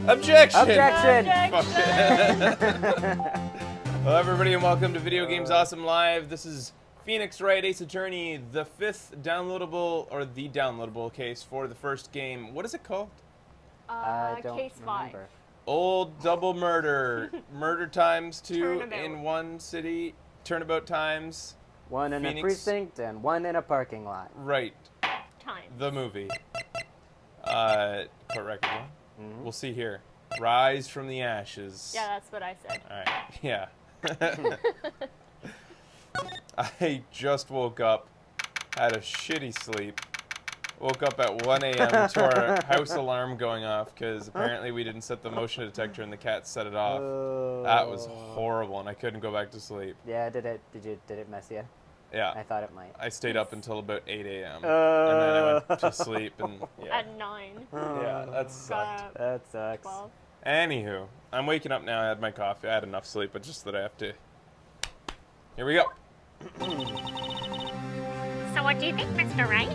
Objection! Objection! Hello, everybody, and welcome to Video Games Awesome Live. This is Phoenix Wright, Ace Attorney, the fifth downloadable, or the downloadable case for the first game. What is it called? Case 5. Old Double Murder. Murder times 2 Turnabout. in one city. Turnabout times. One in Phoenix. a precinct and one in a parking lot. Right. Time. The movie. Quite record one. We'll see here. Rise from the ashes. Yeah, that's what I said. Alright, yeah. I just woke up, had a shitty sleep, woke up at 1 a.m. to our house alarm going off because apparently we didn't set the motion detector and the cat set it off. That was horrible and I couldn't go back to sleep. Yeah, did it mess you? Yeah. I thought it might. I stayed up until about 8 a.m. and then I went to sleep and yeah. At 9. Yeah, that sucked. That sucks. 12. Anywho, I'm waking up now, I had my coffee, I had enough sleep, but just that I have to... Here we go. So what do you think, Mr. Wright?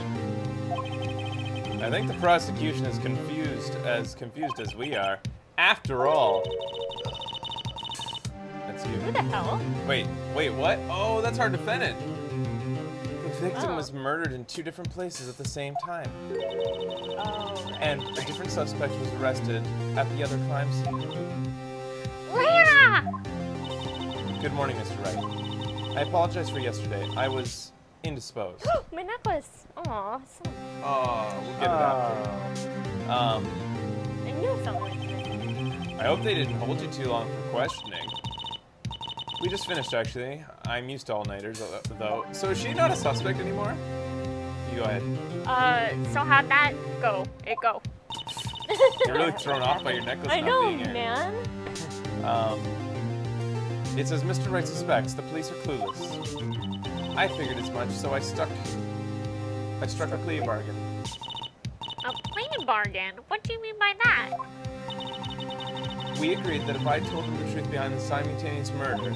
I think the prosecution is confused as we are. After all... That's you. Who the hell? Wait, what? Oh, that's our defendant. The victim Oh. was murdered in 2 different places at the same time. Oh. And a different suspect was arrested at the other crime scene. Lana! Good morning, Mr. Wright. I apologize for yesterday. I was indisposed. My necklace. Aw. Oh, we'll get it after. I knew something. I hope they didn't hold you too long for questioning. We just finished, actually. I'm used to all-nighters, though. So is she not a suspect anymore? You go ahead. So how'd that go? It go. You're really thrown off by your necklace I not know, being here. man. It says Mr. Wright suspects the police are clueless. I figured as much, so I struck a plea bargain. A plea bargain? What do you mean by that? We agreed that if I told them the truth behind the simultaneous murder,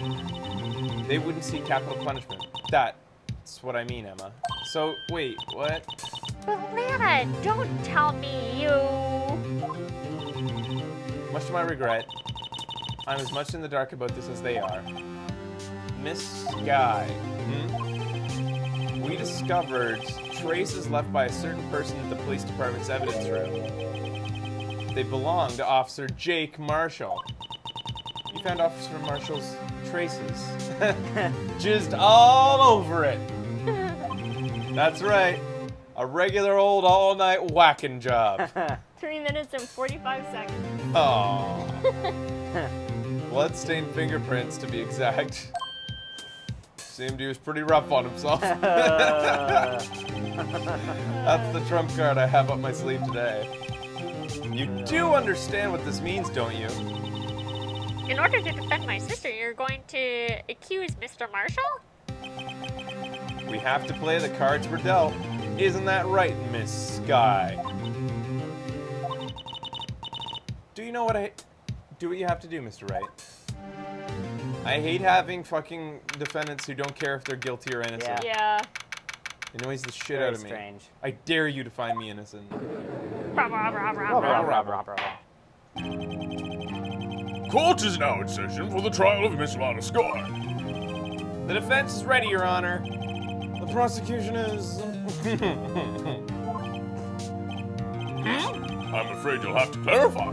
they wouldn't see capital punishment. That's what I mean, Emma. So, wait, what? But Lana, don't tell me you... Much to my regret, I'm as much in the dark about this as they are. Miss Skye, we discovered traces left by a certain person at the police department's evidence room. They belong to Officer Jake Marshall. You found Officer Marshall's traces. Jizzed all over it. That's right. A regular old all-night whacking job. 3 minutes and 45 seconds. Oh. Bloodstained fingerprints, to be exact. Seemed he was pretty rough on himself. That's the trump card I have up my sleeve today. You do understand what this means, don't you? In order to defend my sister, you're going to accuse Mr. Marshall? We have to play the cards we're dealt. Isn't that right, Miss Skye? Do you know what do what you have to do, Mr. Wright. I hate having fucking defendants who don't care if they're guilty or innocent. Yeah. It annoys the shit Very out of me. strange. I dare you to find me innocent. Court is now in session for the trial of Miss Lana Skye. The defense is ready, Your Honor. The prosecution is... I'm afraid you'll have to clarify.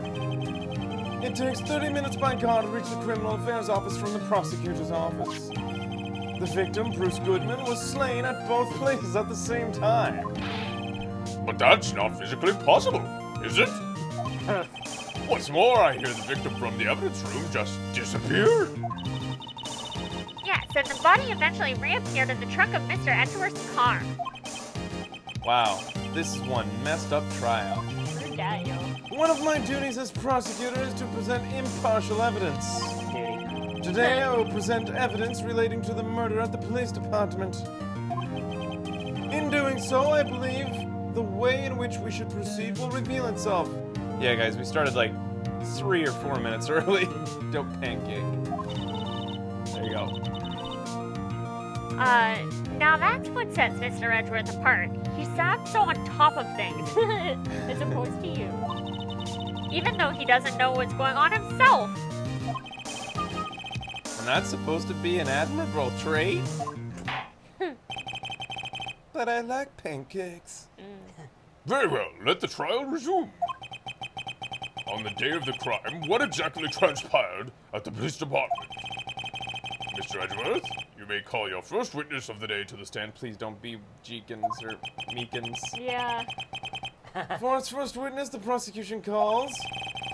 It takes 30 minutes by car to reach the criminal affairs office from the prosecutor's office. The victim, Bruce Goodman, was slain at both places at the same time. But that's not physically possible, is it? What's more, I hear the victim from the evidence room just disappeared. Yes, and the body eventually reappeared in the trunk of Mr. Edgeworth's car. Wow, this is one messed up trial. Screw that, yo. One of my duties as prosecutor is to present impartial evidence. Today I will present evidence relating to the murder at the police department. In doing so, I believe the way in which we should proceed will reveal itself. Yeah, guys, we started like 3 or 4 minutes early. Don't pancake. There you go. Now that's what sets Mr. Edgeworth apart. He sat so on top of things, as opposed to you. even though he doesn't know what's going on himself. And that's supposed to be an admirable trait? But I like pancakes. Very well, let the trial resume. On the day of the crime, what exactly transpired at the police department? Mr. Edgeworth, you may call your first witness of the day to the stand. Please don't be Jeekins or Meekins. Yeah. For its first witness, the prosecution calls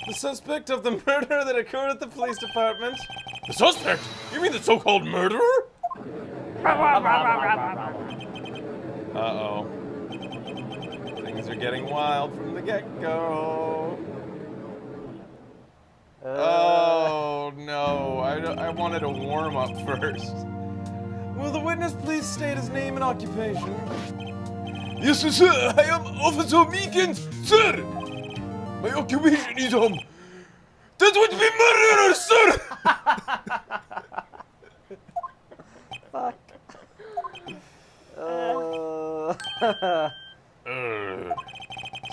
the suspect of the murder that occurred at the police department. The suspect? You mean the so-called murderer? Uh-oh. Things are getting wild from the get-go. Oh, no. I wanted a warm-up first. Will the witness please state his name and occupation? Yes, sir. I am Officer Meekins, sir. My occupation is, that would be murderer, sir. Fuck.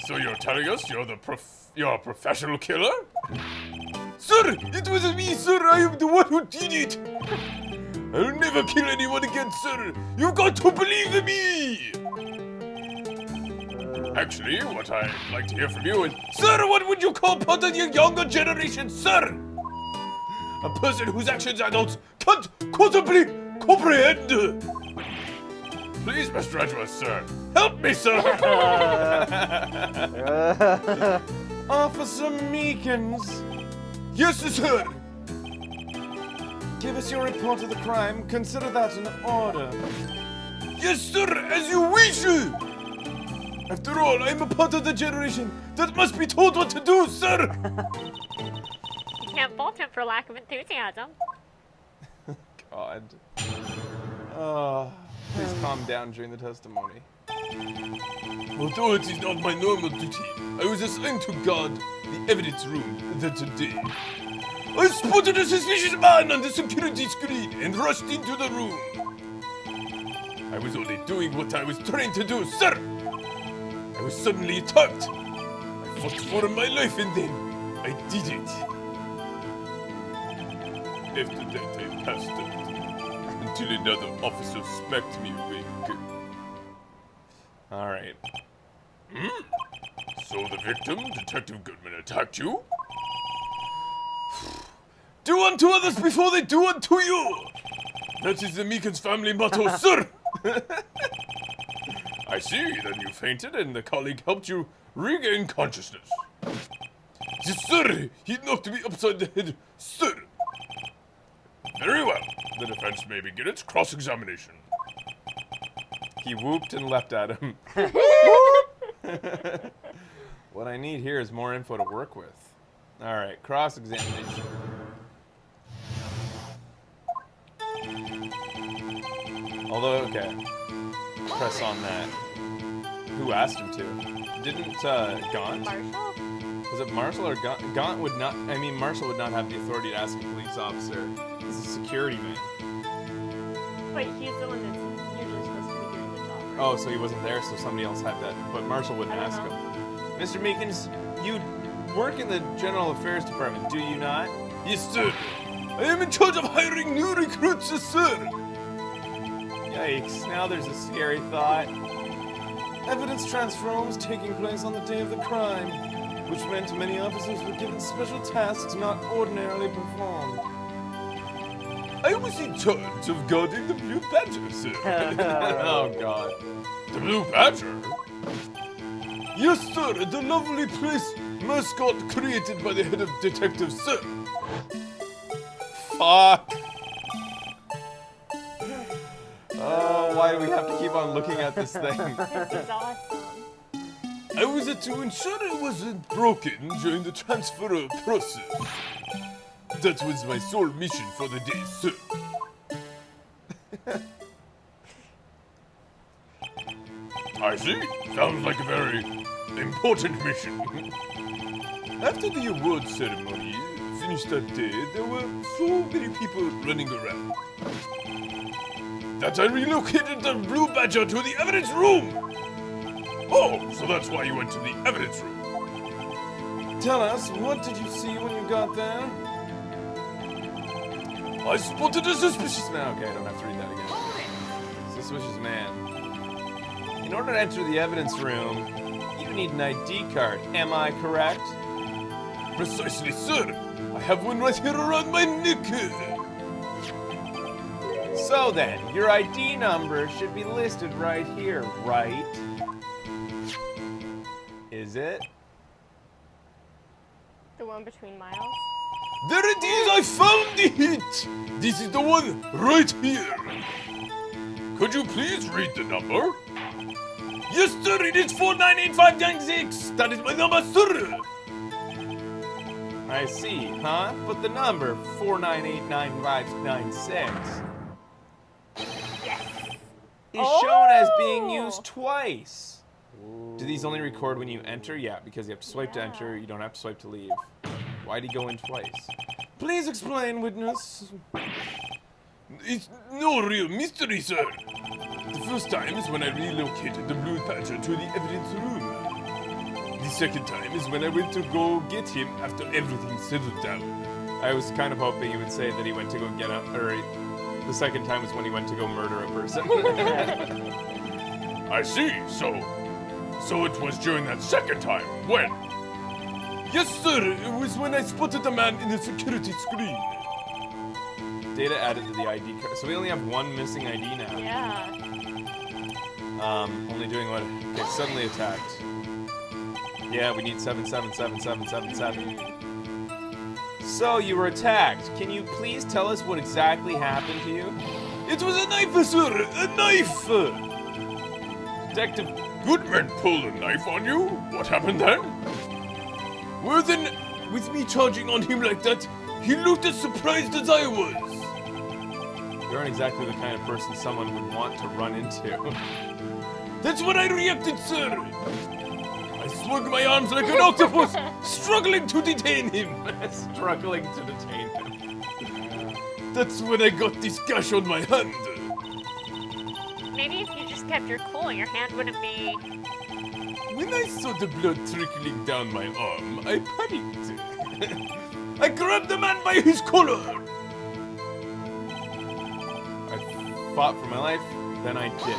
So you're telling us you're a professional killer? Sir, it was me, sir. I am the one who did it. I'll never kill anyone again, sir. You've got to believe in me. Actually, what I'd like to hear from you is, sir, what would you call part of your younger generation, sir? A person whose actions adults can't possibly comprehend. Please, Mr. Edgeworth, sir, help me, sir. Officer Meekins. Yes, sir. Give us your report of the crime. Consider that an order. Yes, sir, as you wish. After all, I'm a part of the generation that must be told what to do, sir. You can't fault him for lack of enthusiasm. God. Oh, please calm down during the testimony. Although it is not my normal duty, I was assigned to guard the evidence room that day. I spotted a suspicious man on the security screen and rushed into the room. I was only doing what I was trained to do, sir. I was suddenly attacked. I fought for my life and then I did it. After that, I passed out until another officer smacked me awake. All right. So the victim, Detective Goodman, attacked you? Do unto others before they do unto you! That is the Meekins family motto, sir! I see that you fainted and the colleague helped you regain consciousness. Yes, sir! He knocked me upside the head, sir! Very well. The defense may begin its cross-examination. He whooped and leapt at him. What I need here is more info to work with. All right, cross-examination. Although, okay. Press on that. Who asked him to? Didn't, Gaunt? Marshall? Was it Marshall or Gaunt? Gaunt would not, I mean, Marshall would not have the authority to ask a police officer. He's a security man. But he's the one that's usually supposed to be doing the job, right? Oh, so he wasn't there, so somebody else had that. But Marshall wouldn't I don't ask know. him. Mr. Meekins, you work in the General Affairs Department, do you not? Yes, sir. I am in charge of hiring new recruits, sir. Yikes, now there's a scary thought. Evidence transfer was taking place on the day of the crime, which meant many officers were given special tasks not ordinarily performed. I was in charge of guarding the Blue Badger, sir. Oh, God. The Blue Badger? Yes, sir, the lovely police mascot created by the head of detectives, sir. Fuck. Oh, why do we have to keep on looking at this thing? This is awesome. I was to ensure it wasn't broken during the transfer process. That was my sole mission for the day, sir. I see. Sounds like a very important mission. After the award ceremony finished that day, there were so many people running around that I relocated the Blue Badger to the evidence room. Oh, so that's why you went to the evidence room. Tell us, what did you see when you got there? I spotted a suspicious man. Okay, I don't have to read that again. Suspicious man. In order to enter the evidence room, you need an ID card. Am I correct? Precisely, sir. I have one right here around my neck. So then, your ID number should be listed right here, right? Is it? The one between miles. There it is, I found it! This is the one right here. Could you please read the number? Yes, sir, it is 498596. That is my number, sir. I see, huh? But the number 4989596 is shown as being used twice. Do these only record when you enter? Yeah, because you have to swipe to enter, you don't have to swipe to leave. Why'd he go in twice? Please explain, witness. It's no real mystery, sir. The first time is when I relocated the blue patcher to the evidence room. The second time is when I went to go get him after everything settled down. I was kind of hoping you would say that he went to go get up, or the second time was when he went to go murder a person. I see, so it was during that second time. When? Yes, sir, it was when I spotted the man in the security screen. Data added to the ID card. So we only have one missing ID now. Yeah. Only doing what? Okay, suddenly attacked. Yeah, we need 777777. So you were attacked. Can you please tell us what exactly happened to you? It was a knife, sir, a knife! Detective Goodman pulled a knife on you? What happened then? Well then, with me charging on him like that, he looked as surprised as I was. You aren't exactly the kind of person someone would want to run into. That's what I reacted, sir. I swung my arms like an octopus, struggling to detain him. Struggling to detain him. That's when I got this gash on my hand. Maybe if you just kept your cool, your hand wouldn't be... When I saw the blood trickling down my arm, I panicked. I grabbed the man by his collar. I fought for my life, then I did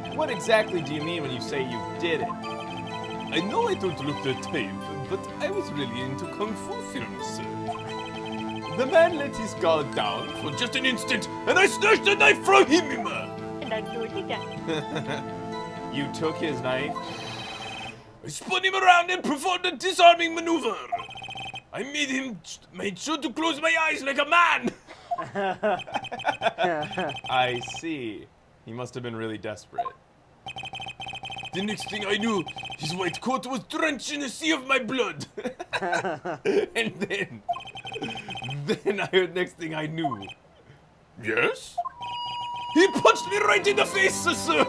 it. What exactly do you mean when you say you did it? I know I don't look the type, but I was really into Kung Fu films. The man let his guard down for just an instant, and I snatched the knife from him! And I do it again. You took his knife? I spun him around and performed a disarming maneuver. I made sure to close my eyes like a man. I see. He must have been really desperate. The next thing I knew, his white coat was drenched in a sea of my blood. And then next thing I knew. Yes? He punched me right in the face, sir.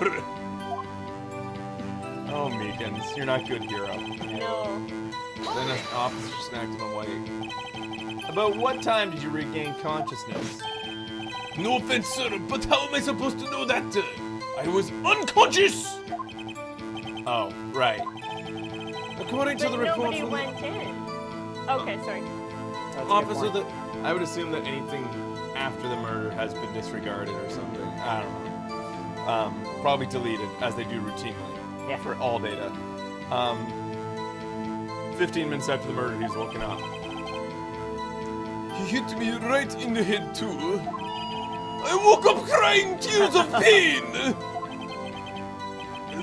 Oh, Meekins, you're not good, hero. No. Then an officer smacked him awake. About what time did you regain consciousness? No offense, sir, but how am I supposed to know that? I was unconscious! Oh, right. According to But the report nobody from went in. Okay, sorry. the officer, I would assume that anything after the murder has been disregarded or something. I don't know. Probably deleted, as they do routinely. Yeah. For all data. 15 minutes after the murder, he's woken up. He hit me right in the head, too. I woke up crying tears of pain!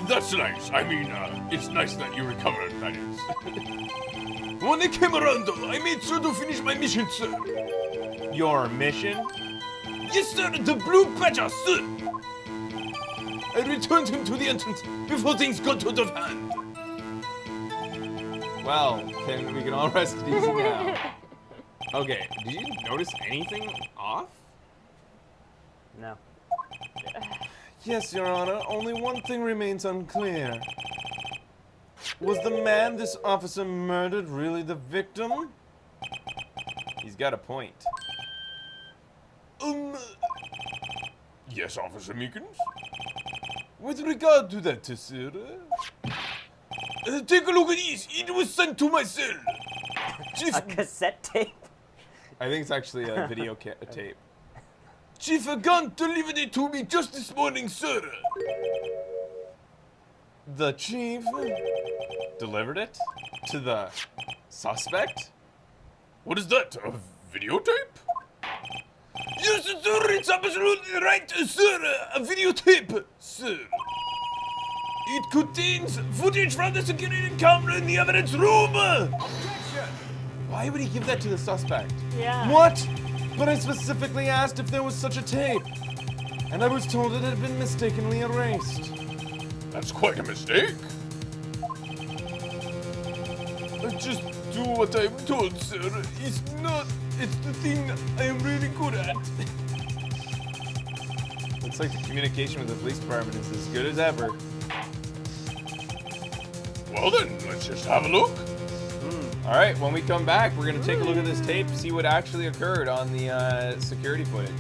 That's nice. I mean, it's nice that you recovered, that is. When I came around, though, I made sure to finish my mission, sir. Your mission? Yes, sir, the blue badger, sir. I returned him to the entrance before things got out of hand. Well, we can all rest easy now. Okay, did you notice anything off? No. Yes, Your Honor. Only one thing remains unclear. Was the man this officer murdered really the victim? He's got a point. Yes, Officer Meekins? With regard to that, sir, Take a look at this. It was sent to my cell. Chief, A cassette tape? I think it's actually a video tape. Chief Gunn delivered it to me just this morning, sir. The chief delivered it to the suspect? What is that? A videotape? Yes, sir. It's absolutely right, sir. A videotape, sir. It contains footage from the security camera in the evidence room. Why would he give that to the suspect? Yeah. What? But I specifically asked if there was such a tape. And I was told it had been mistakenly erased. That's quite a mistake. I just do what I'm told, sir. It's the thing I am really good at. Looks like the communication with the police department is as good as ever. Well then, let's just have a look. Alright, when we come back, we're going to take a look at this tape, see what actually occurred on the security footage.